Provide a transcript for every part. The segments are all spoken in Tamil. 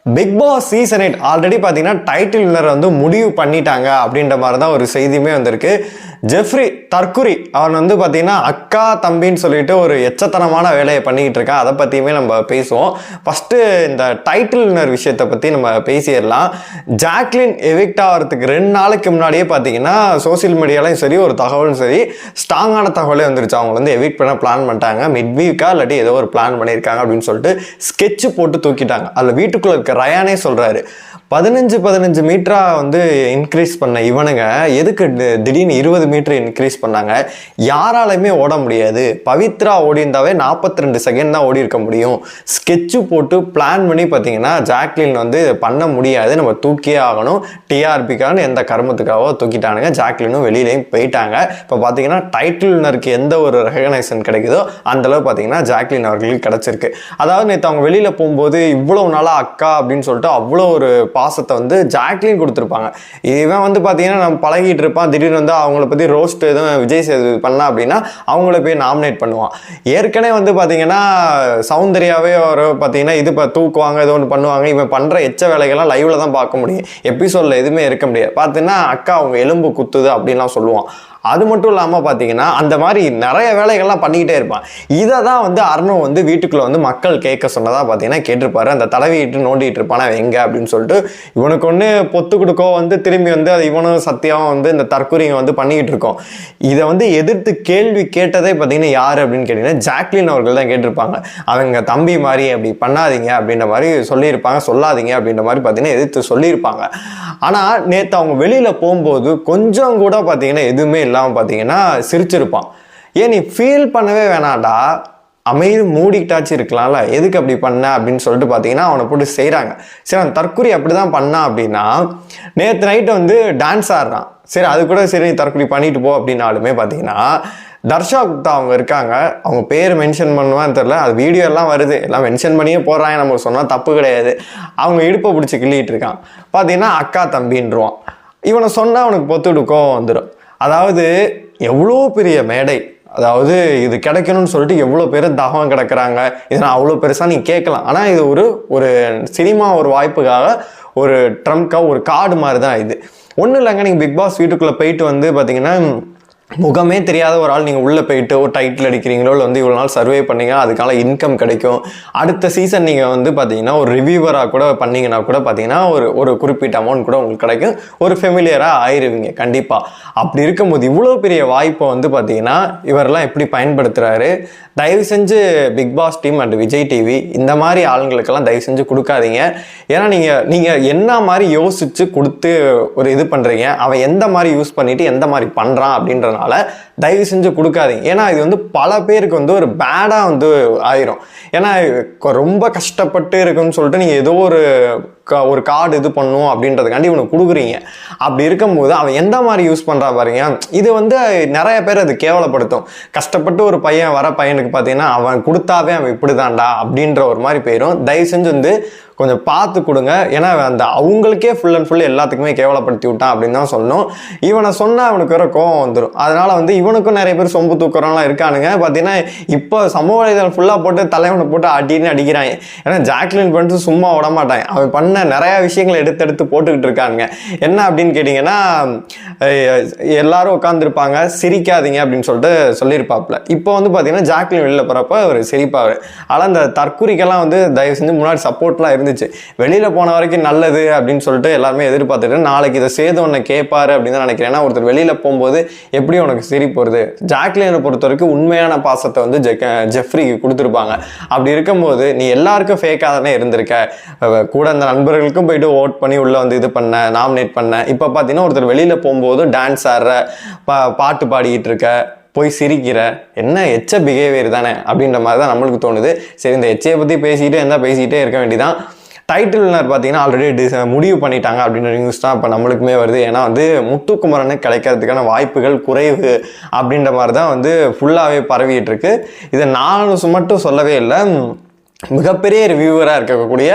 பிக் பாஸ் சீசன் 8 ஆல்ரெடி பார்த்தீங்கன்னா டைட்டில் வின்னர் வந்து முடிவு பண்ணிட்டாங்க அப்படின்ற மாதிரி தான் ஒரு செய்தியுமே வந்திருக்கு. ஜெஃப்ரி தற்குறி அவன் வந்து பார்த்தீங்கன்னா அக்கா தம்பின்னு சொல்லிட்டு ஒரு எச்சத்தனமான வேலையை பண்ணிக்கிட்டு இருக்கான். அதை பற்றியுமே நம்ம பேசுவோம். ஃபஸ்ட்டு இந்த டைட்டில் வின்னர் விஷயத்தை பற்றி நம்ம பேசிடலாம். ஜாக்லின் எவிக்ட் ஆகிறதுக்கு 2 நாளைக்கு முன்னாடியே பார்த்தீங்கன்னா சோசியல் மீடியாலையும் சரி ஒரு தகவலும் சரி ஸ்ட்ராங்கான தகவலே வந்துருச்சு. அவங்க வந்து எவிக்ட் பண்ண பிளான் பண்ணிட்டாங்க. மிட் வீக்கா இல்லாட்டி ஏதோ ஒரு பிளான் பண்ணியிருக்காங்க அப்படின்னு சொல்லிட்டு ஸ்கெட்ச் போட்டு தூக்கிட்டாங்க. அதில் வீட்டுக்குள்ளே இருக்க ரயானே சொல்கிறாரு, 15 மீட்டரா வந்து இன்க்ரீஸ் பண்ண இவனுங்க எதுக்கு திடீர்னு 20 மீட்டர் இன்க்ரீஸ் பண்ணாங்க? யாராலையுமே ஓட முடியாது. பவித்ரா ஓடி இருந்தாவே 42 செகண்ட் தான் ஓடி இருக்க முடியும். ஸ்கெட்சு போட்டு பிளான் பண்ணி பார்த்தீங்கன்னா ஜாக்லின் வந்து பண்ண முடியாது, நம்ம தூக்கியே ஆகணும், டிஆர்பிக்கான எந்த கர்மத்துக்காகவோ தூக்கிட்டானுங்க. ஜாக்லினும் வெளியிலையும் போயிட்டாங்க. இப்போ பார்த்தீங்கன்னா டைட்டில் வின்னருக்கு எந்த ஒரு ரெகனைசேஷன் கிடைக்குதோ அந்தளவு பார்த்தீங்கன்னா ஜாக்லின் அவர்களுக்கு கிடைச்சிருக்கு. அதாவது நேற்று அவங்க வெளியில் போகும்போது இவ்வளோ நாளாக அக்கா அப்படின்னு சொல்லிட்டு அவ்வளோ ஒரு பாசத்தை வந்து ஜாக்லின் கொடுத்துருப்பாங்க. இவன் வந்து பார்த்தீங்கன்னா நம்ம பழகிட்டு இருப்பான். திடீர்னு வந்து அவங்கள பற்றி ரோஸ்ட் எதுவும் விஜய் சேதுபதி பண்ணலாம் அப்படின்னா அவங்கள போய் நாமினேட் பண்ணுவான். ஏற்கனவே வந்து பார்த்தீங்கன்னா சௌந்தர்யாவே ஒரு பார்த்தீங்கன்னா இது தூக்குவாங்க, ஏதோ ஒன்று பண்ணுவாங்க. இவன் பண்ணுற எச்ச வேலைகள்லாம் லைவ்ல தான் பார்க்க முடியும், எபிசோடில் எதுவுமே இருக்க முடியாது. பார்த்தீங்கன்னா அக்கா அவங்க எலும்பு குத்துது அப்படின்லாம் சொல்லுவான். அது மட்டும் இல்லாமல் பார்த்தீங்கன்னா அந்த மாதிரி நிறைய வேலைகள்லாம் பண்ணிக்கிட்டே இருப்பான். இதை தான் வந்து அர்ணவ் வந்து வீட்டுக்குள்ளே வந்து மக்கள் கேட்க சொன்னதாக பார்த்தீங்கன்னா கேட்டிருப்பாரு. அந்த தடவிட்டு நோண்டிட்டு இருப்பானா எங்கே அப்படின்னு சொல்லிட்டு இவனுக்கு ஒன்று பொத்து கொடுக்கோ வந்து திரும்பி வந்து அது இவனும் சத்தியாவும் வந்து இந்த தற்கொலைங்க வந்து பண்ணிக்கிட்டு இருக்கோம். இதை வந்து எதிர்த்து கேள்வி கேட்டதே பார்த்தீங்கன்னா யார் அப்படின்னு கேட்டிங்கன்னா ஜாக்லின் அவர்கள் தான் கேட்டிருப்பாங்க. அவங்க தம்பி மாதிரி அப்படி பண்ணாதீங்க அப்படின்ற மாதிரி சொல்லியிருப்பாங்க, சொல்லாதீங்க அப்படின்ற மாதிரி பார்த்தீங்கன்னா எதிர்த்து சொல்லியிருப்பாங்க. ஆனால் நேற்று அவங்க வெளியில் போகும்போது கொஞ்சம் கூட பார்த்தீங்கன்னா எதுவுமே இல்லாமல் பார்த்தீங்கன்னா சிரிச்சிருப்பான். ஏன் நீ ஃபீல் பண்ணவே வேணாண்டா, அமைதி மூடிக்கிட்டாச்சு இருக்கலாம்ல, எதுக்கு அப்படி பண்ண அப்படின்னு சொல்லிட்டு பார்த்தீங்கன்னா அவனை போட்டு செய்கிறாங்க. சரி, அவன் தற்கொலை அப்படி தான் பண்ணான் அப்படின்னா நேற்று நைட்டு வந்து டான்ஸ் ஆடுறான். சரி, அது கூட சரி நீ தற்கொலை பண்ணிட்டு போ அப்படின்னாலுமே பார்த்தீங்கன்னா தர்ஷா குப்தா அவங்க இருக்காங்க. அவங்க பேர் மென்ஷன் பண்ணுவான்னு தெரில, அது வீடியோ எல்லாம் வருது, எல்லாம் மென்ஷன் பண்ணியே போடுறாங்க, நம்ம சொன்னால் தப்பு கிடையாது. அவங்க இடுப்பை பிடிச்சி கிள்ளிட்டு இருக்கான். பார்த்தீங்கன்னா அக்கா தம்பின்றான். இவனை சொன்னால் அவனுக்கு பொத்துடுக்கோ வந்துடும். அதாவது எவ்வளோ பெரிய மேடை, அதாவது இது கிடைக்கணும்னு சொல்லிட்டு எவ்வளோ பேர் தாகம் கிடக்கிறாங்க. இதை நான் அவ்வளோ பெருசாக நீங்கள் கேட்கலாம். ஆனால் இது ஒரு சினிமா ஒரு வாய்ப்புக்காக ஒரு ட்ரம்ப்காக ஒரு கார்டு மாதிரி தான் இது. ஒன்றும் இல்லைங்க, நீங்கள் பிக் பாஸ் வீட்டுக்குள்ளே போயிட்டு வந்து பார்த்தீங்கன்னா முகமே தெரியாத ஒரு ஆள் நீங்கள் உள்ளே போயிட்டு ஒரு டைட்டில் அடிக்கிறீங்களோ இல்லை வந்து இவ்வளோ நாள் சர்வே பண்ணீங்க, அதுக்கான இன்கம் கிடைக்கும். அடுத்த சீசன் நீங்கள் வந்து பார்த்தீங்கன்னா ஒரு ரிவ்யூவராக கூட பண்ணிங்கன்னா கூட பார்த்தீங்கன்னா ஒரு குறிப்பிட்ட அமௌண்ட் கூட உங்களுக்கு கிடைக்கும். ஒரு ஃபெமிலியராக ஆயிடுவீங்க கண்டிப்பாக. அப்படி இருக்கும்போது இவ்வளோ பெரிய வாய்ப்பை வந்து பார்த்தீங்கன்னா இவரெல்லாம் எப்படி பயன்படுத்துகிறாரு? தயவு செஞ்சு Bigg Boss team and Vijay TV இந்த மாதிரி ஆளுங்களுக்கெல்லாம் தயவு செஞ்சு கொடுக்காதீங்க. ஏன்னா நீங்கள் என்ன மாதிரி யோசித்து கொடுத்து ஒரு இது பண்ணுறீங்க, அவன் எந்த மாதிரி யூஸ் பண்ணிவிட்டு எந்த மாதிரி பண்ணுறான் அப்படின்றனால தயவு செஞ்சு கொடுக்காதீங்க. ஏன்னா இது வந்து பல பேருக்கு வந்து ஒரு பேடாக வந்து ஆயிரும். ஏன்னா ரொம்ப கஷ்டப்பட்டு இருக்குன்னு சொல்லிட்டு நீங்கள் ஏதோ ஒரு கார்டு இது பண்ணும் அப்படின்றதுக்காண்டி இவனுக்கு கொடுக்குறீங்க. அப்படி இருக்கும்போது அவன் எந்த மாதிரி யூஸ் பண்ணுறான் பாருங்க. இது வந்து நிறைய பேர் அது கேவலப்படுத்தும். கஷ்டப்பட்டு ஒரு வர பையனுக்கு பார்த்தீங்கன்னா அவன் கொடுத்தாவே அவன் இப்படி தான்டா அப்படின்ற ஒரு மாதிரி போயிடும். தயவு செஞ்சு வந்து கொஞ்சம் பார்த்து கொடுங்க. ஏன்னா அந்த அவங்களுக்கே ஃபுல் அண்ட் ஃபுல் எல்லாத்துக்குமே கேவலப்படுத்தி விட்டான் அப்படின்னு தான் சொல்லணும். இவனை சொன்னால் அவனுக்கு வேற கோவம் வந்துடும். அதனால வந்து இவனுக்கும் நிறைய பேர் சொம்பு தூக்குறவங்களாம் இருக்கானுங்க. பார்த்தீங்கன்னா இப்போ சமூக வலைதளம் ஃபுல்லாக போட்டு தலைவனை போட்டு அடின்னு அடிக்கிறாங்க. ஏன்னா ஜாக்லின் பண்ணிட்டு சும்மா விட மாட்டாங்க. அவன் பண்ண நிறைய விஷயங்களை எடுத்து போட்டுக்கிட்டு இருக்கானுங்க. என்ன அப்படின்னு கேட்டிங்கன்னா எல்லாரும் உட்காந்துருப்பாங்க, சிரிக்காதீங்க அப்படின்னு சொல்லிட்டு சொல்லியிருப்பாப்புல. இப்போ வந்து பார்த்தீங்கன்னா ஜாக்லின் வெளியில் போகிறப்ப ஒரு சிரிப்பாரு. ஆனால் அந்த தற்கொலைக்கெல்லாம் வந்து தயவு செஞ்சு முன்னாடி சப்போர்ட்லாம் இருந்துச்சு. வெளியில போன வரைக்கும் நல்லது அப்படின்னு சொல்லிட்டு எல்லாருமே எதிர்பார்த்துட்டு நாளைக்கு இதை சேது ஒன்று கேட்பாரு அப்படின்னு தான் நினைக்கிறேன். ஏன்னா ஒருத்தர் வெளியில போகும்போது எப்படி உனக்கு சிரிப்பு வருது? ஜாக்லினை பொறுத்த வரைக்கும் உண்மையான பாசத்தை வந்து ஜெஃப்ரிக்கு கொடுத்துருப்பாங்க. அப்படி இருக்கும்போது நீ எல்லாருக்கும் ஃபேக்காக தானே இருந்திருக்க. கூட அந்த நண்பர்களுக்கும் போயிட்டு ஓட் பண்ணி உள்ள வந்து இது பண்ண, நாமினேட் பண்ண. இப்போ பார்த்தீங்கன்னா ஒருத்தர் வெளியில போகும்போது டான்ஸ் ஆடுற, பாட்டு பாடிக்கிட்டு இருக்க, போய் சிரிக்கிற, என்ன எச்ச பிஹேவியர் தானே அப்படின்ற மாதிரி தான் நம்மளுக்கு தோணுது. சரி, இந்த எச்சையை பற்றி பேசிக்கிட்டே இருக்க வேண்டியதான். டைட்டில் வின்னர் பார்த்தீங்கன்னா ஆல்ரெடி முடிவு பண்ணிட்டாங்க அப்படின்ற நியூஸ் தான் இப்போ நம்மளுக்குமே வருது. ஏன்னா வந்து முத்துக்குமரனுக்கு கிடைக்கிறதுக்கான வாய்ப்புகள் குறைவு அப்படின்ற மாதிரி தான் வந்து ஃபுல்லாகவே பரவிட்டு இருக்கு. இதை நான் மட்டும் சொல்லவே இல்லை, மிகப்பெரிய ரிவ்யூவராக இருக்கக்கூடிய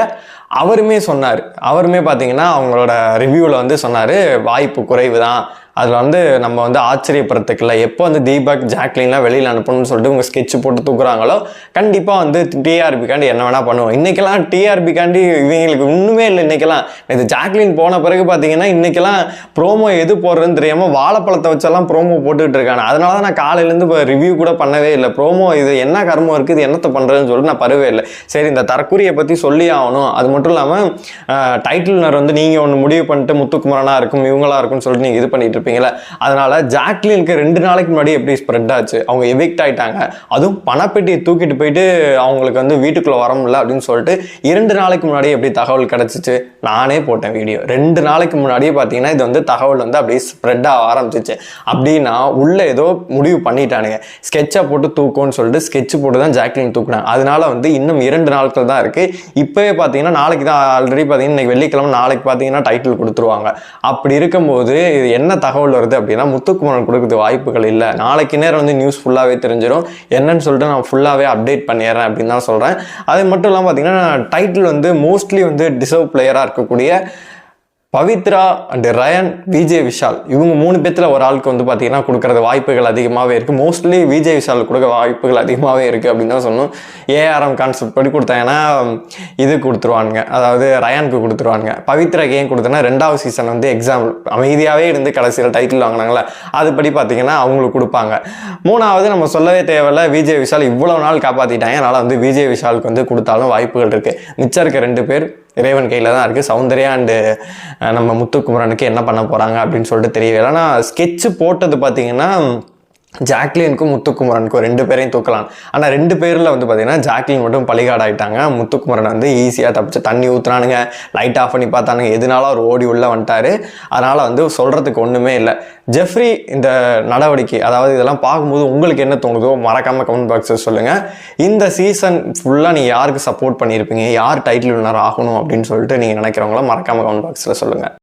அவருமே சொன்னார். அவருமே பார்த்தீங்கன்னா அவங்களோட ரிவ்யூவில் வந்து சொன்னார் வாய்ப்பு குறைவு தான், அதில் வந்து நம்ம வந்து ஆச்சரியப்படுறதுக்கு இல்லை. எப்போ வந்து தீபக் ஜாக்லின்லாம் வெளியில் அனுப்பணும்னு சொல்லிட்டு உங்கள் ஸ்கெட்ச் போட்டு தூக்குறாங்களோ கண்டிப்பாக வந்து டிஆர்பிக்காண்டி என்ன வேணால் பண்ணுவோம். இன்றைக்கெல்லாம் டிஆர்பிக்காண்டி இவங்களுக்கு ஒன்றுமே இல்லை. இன்றைக்கெல்லாம் இது ஜாக்லின் போன பிறகு பார்த்தீங்கன்னா இன்றைக்கெல்லாம் ப்ரோமோ எது போடுறதுன்னு தெரியாமல் வாழைப்பழத்தை வச்செல்லாம் ப்ரோமோ போட்டுக்கிட்டு இருக்காங்க. அதனால தான் நான் காலையிலேருந்து இப்போ ரிவ்யூ கூட பண்ணவே இல்லை. ப்ரோமோ இது என்ன கர்மம் இருக்குது, இது என்னத்தை பண்ணுறதுன்னு சொல்லிட்டு நான் பருவே இல்லை. சரி, இந்த தற்குறியை பற்றி சொல்லி ஆகணும். அது மட்டும் இல்லாமல் டைட்டில்னர் வந்து நீங்கள் ஒன்று முடிவு பண்ணிட்டு முத்துக்குமரனா இருக்கும் இவங்களா இருக்கும்னு சொல்லிட்டு நீங்கள் இது பண்ணிட்டு இருப்பீங்களே, அதனால ஜாக்லினுக்கு 2 நாளைக்கு முன்னாடி எப்படி ஸ்ப்ரெட் ஆச்சு, அவங்க எவிக்ட் ஆயிட்டாங்க. அதுவும் பணப்பெட்டியை தூக்கிட்டு போயிட்டு அவங்களுக்கு வந்து வீட்டுக்குள்ளே வர முடியல அப்படின்னு சொல்லிட்டு 2 நாளைக்கு முன்னாடி எப்படி தகவல் கிடச்சிச்சு. நானே போட்டேன் வீடியோ. 2 நாளைக்கு முன்னாடியே பார்த்தீங்கன்னா இது வந்து தகவல் வந்து அப்படியே ஸ்ப்ரெட் ஆக ஆரம்பிச்சிச்சு. அப்படின்னா உள்ள ஏதோ முடிவு பண்ணிட்டானுங்க. ஸ்கெட்சை போட்டு தூக்கும்னு சொல்லிட்டு ஸ்கெட்ச் போட்டு தான் ஜாக்லின் தூக்குனாங்க. அதனால வந்து இன்னும் 2 நாட்கள் தான் இருக்கு. இப்பவே பார்த்தீங்கன்னா நாளைக்கு தான் ஆல்ரெடி பார்த்தீங்கன்னா இன்னைக்கு வெள்ளிக்கிழமை, நாளைக்கு பார்த்தீங்கன்னா டைட்டில் கொடுத்துருவாங்க. அப்படி இருக்கும்போது இது என்ன தகவல் வருது அப்படின்னா முத்துக்குமரன் கொடுக்குறது வாய்ப்புகள் இல்லை. நாளைக்கு நேரம் வந்து நியூஸ் ஃபுல்லாகவே தெரிஞ்சிடும். என்னன்னு சொல்லிட்டு நான் ஃபுல்லாகவே அப்டேட் பண்ணிடுறேன் அப்படின்னு தான் சொல்கிறேன். அது மட்டும் இல்லாமல் பார்த்தீங்கன்னா டைட்டில் வந்து மோஸ்ட்லி வந்து டிசர்வ் பிளேயராக இருக்கக்கூடிய பவித்ரா அண்ட் ரயன், விஜய் விஷால் இவங்க 3 பேத்துல ஒரு ஆளுக்கு வந்து பார்த்தீங்கன்னா கொடுக்கறது வாய்ப்புகள் அதிகமாகவே இருக்குது. மோஸ்ட்லி விஜய் விஷால் கொடுக்க வாய்ப்புகள் அதிகமாகவே இருக்குது அப்படின்னு தான் சொல்லணும். ஏஆர்எம் கான்செப்ட் படி கொடுத்தாங்கன்னா இது கொடுத்துருவானுங்க, அதாவது ரயானுக்கு கொடுத்துருவானுங்க. பவித்ராக்கு ஏன் கொடுத்தேன்னா 2வது சீசன் வந்து எக்ஸாம்பிள் அமைதியாகவே இருந்து கடைசியில் டைட்டில் வாங்கினாங்களே, அதுபடி பார்த்தீங்கன்னா அவங்களுக்கு கொடுப்பாங்க. 3வது நம்ம சொல்லவே தேவையில்ல, விஜய் விஷால் இவ்வளோ நாள் காப்பாற்றிட்டாங்க. அதனால் வந்து விஜய் விஷாலுக்கு வந்து கொடுத்தாலும் வாய்ப்புகள் இருக்குது. மிச்சம் இருக்க 2 பேர் இறைவன் கையில் தான் இருக்குது. சௌந்தர்யா அண்டு நம்ம முத்துக்குமரனுக்கு என்ன பண்ண போகிறாங்க அப்படின்னு சொல்லிட்டு தெரியல. ஆனால் ஸ்கெட்சு போட்டது பார்த்தீங்கன்னா ஜாக்லினுக்கும் முத்துக்குமரனுக்கும் 2 பேரையும் தூக்கலாம். ஆனால் 2 பேரில் வந்து பார்த்தீங்கன்னா ஜாக்லின் மட்டும் பலிகாட் ஆகிட்டாங்க. முத்துக்குமரன் வந்து ஈஸியாக தப்பிச்சு தண்ணி ஊற்றுனானுங்க, லைட் ஆஃப் பண்ணி பார்த்தானுங்க, எதுனாலும் அவர் ஓடி உள்ளே வந்துட்டார். அதனால் வந்து சொல்கிறதுக்கு ஒன்றுமே இல்லை. ஜெஃப்ரி இந்த நடவடிக்கை, அதாவது இதெல்லாம் பார்க்கும்போது உங்களுக்கு என்ன தோணுதோ மறக்காமல் கமெண்ட் பாக்ஸில் சொல்லுங்கள். இந்த சீசன் ஃபுல்லாக நீங்கள் யாருக்கு சப்போர்ட் பண்ணியிருப்பீங்க, யார் டைட்டில் வின்னர் ஆகணும் அப்படின்னு சொல்லிட்டு நீங்கள் நினைக்கிறவங்கள மறக்காமல் கமெண்ட் பாக்ஸில் சொல்லுங்கள்.